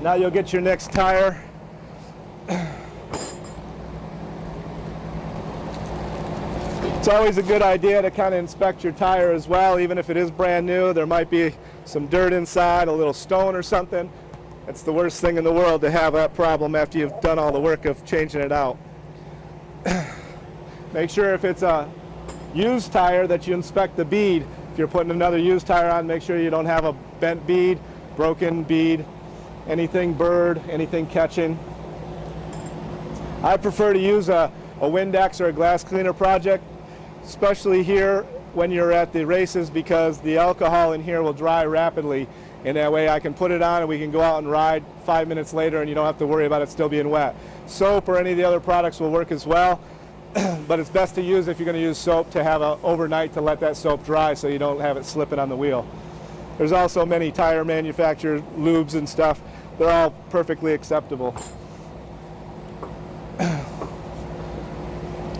Now you'll get your next tire. It's always a good idea to kind of inspect your tire as well, even if it is brand new. There might be some dirt inside, a little stone or something. It's the worst thing in the world to have that problem after you've done all the work of changing it out. Make sure if it's a used tire that you inspect the bead. If you're putting another used tire on, make sure you don't have a bent bead, broken bead, anything burred, anything catching. I prefer to use a Windex or a glass cleaner project, especially here when you're at the races, because the alcohol in here will dry rapidly, and that way I can put it on and we can go out and ride 5 minutes later and you don't have to worry about it still being wet. Soap or any of the other products will work as well, but it's best to use, if you're going to use soap, to have overnight to let that soap dry so you don't have it slipping on the wheel. There's also many tire manufacturers, lubes and stuff. They're all perfectly acceptable.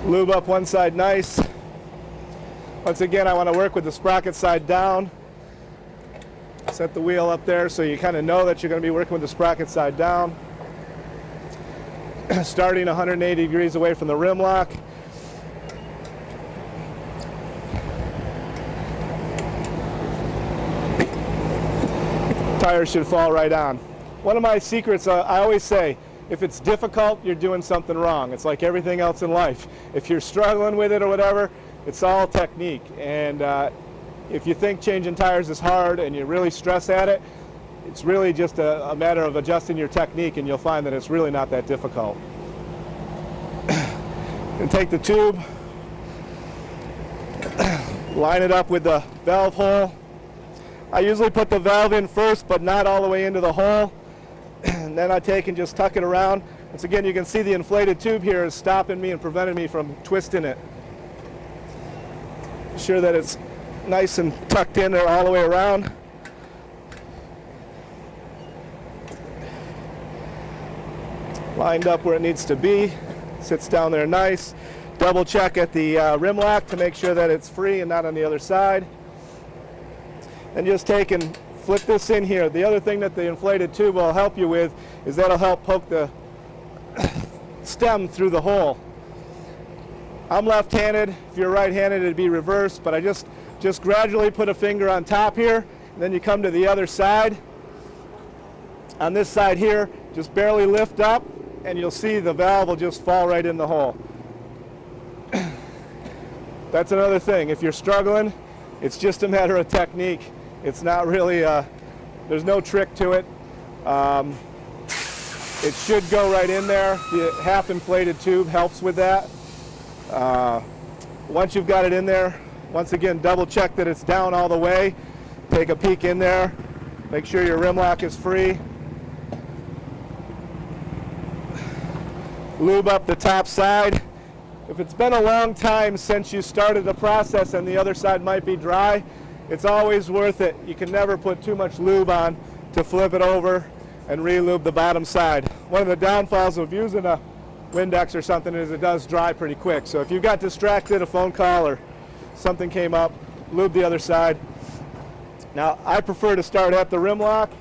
Lube up one side nice. Once again, I want to work with the sprocket side down. Set the wheel up there so you kind of know that you're going to be working with the sprocket side down. Starting 180 degrees away from the rim lock. Tire should fall right on. One of my secrets, I always say, if it's difficult, you're doing something wrong. It's like everything else in life. If you're struggling with it or whatever, it's all technique. And if you think changing tires is hard and you really stress at it, it's really just a matter of adjusting your technique, and you'll find that it's really not that difficult. And take the tube, line it up with the valve hole. I usually put the valve in first, but not all the way into the hole. And then I take and just tuck it around. Once again, you can see the inflated tube here is stopping me and preventing me from twisting it. Be sure that it's nice and tucked in there all the way around. Lined up where it needs to be. Sits down there nice. Double check at the rim lock to make sure that it's free and not on the other side. And just take and flip this in here. The other thing that the inflated tube will help you with is that'll help poke the stem through the hole. I'm left-handed. If you're right-handed, it'd be reversed, but I just gradually put a finger on top here, and then you come to the other side. On this side here, just barely lift up, and you'll see the valve will just fall right in the hole. That's another thing. If you're struggling, it's just a matter of technique. It's not really, there's no trick to it. It should go right in there. The half-inflated tube helps with that. Once you've got it in there, once again, double check that it's down all the way. Take a peek in there. Make sure your rim lock is free. Lube up the top side. If it's been a long time since you started the process and the other side might be dry, it's always worth it. You can never put too much lube on to flip it over and re-lube the bottom side. One of the downfalls of using a Windex or something is it does dry pretty quick. So if you got distracted, a phone call or something came up, lube the other side. Now, I prefer to start at the rim lock.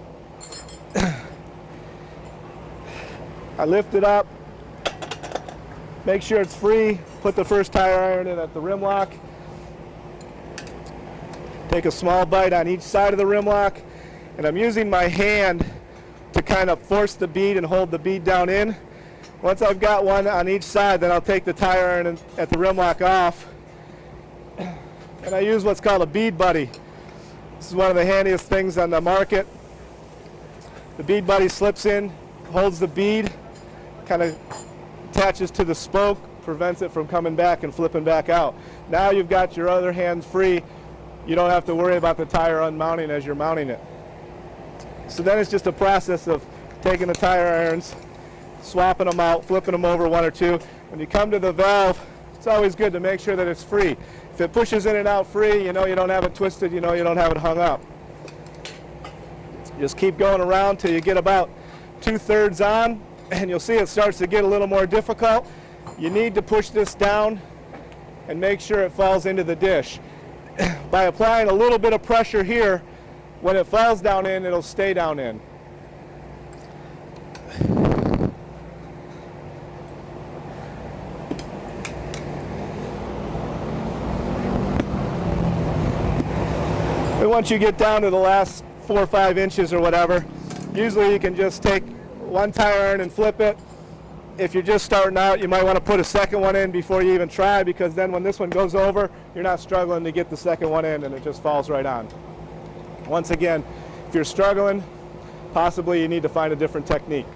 I lift it up, make sure it's free, put the first tire iron in at the rim lock. Take a small bite on each side of the rim lock, and I'm using my hand to kind of force the bead and hold the bead down in. Once I've got one on each side, then I'll take the tire iron at the rim lock off, and I use what's called a bead buddy. This is one of the handiest things on the market. The bead buddy slips in, holds the bead, kind of attaches to the spoke, prevents it from coming back and flipping back out. Now you've got your other hand free. You don't have to worry about the tire unmounting as you're mounting it. So then it's just a process of taking the tire irons, swapping them out, flipping them over one or two. When you come to the valve, it's always good to make sure that it's free. If it pushes in and out free, you know you don't have it twisted, you know you don't have it hung up. Just keep going around till you get about 2/3 on, and you'll see it starts to get a little more difficult. You need to push this down and make sure it falls into the dish. By applying a little bit of pressure here, when it falls down in, it'll stay down in. once you get down to the last 4 or 5 inches or whatever, usually you can just take one tire iron and flip it. If you're just starting out, you might want to put a second one in before you even try, because then when this one goes over, you're not struggling to get the second one in and it just falls right on. Once again, if you're struggling, possibly you need to find a different technique.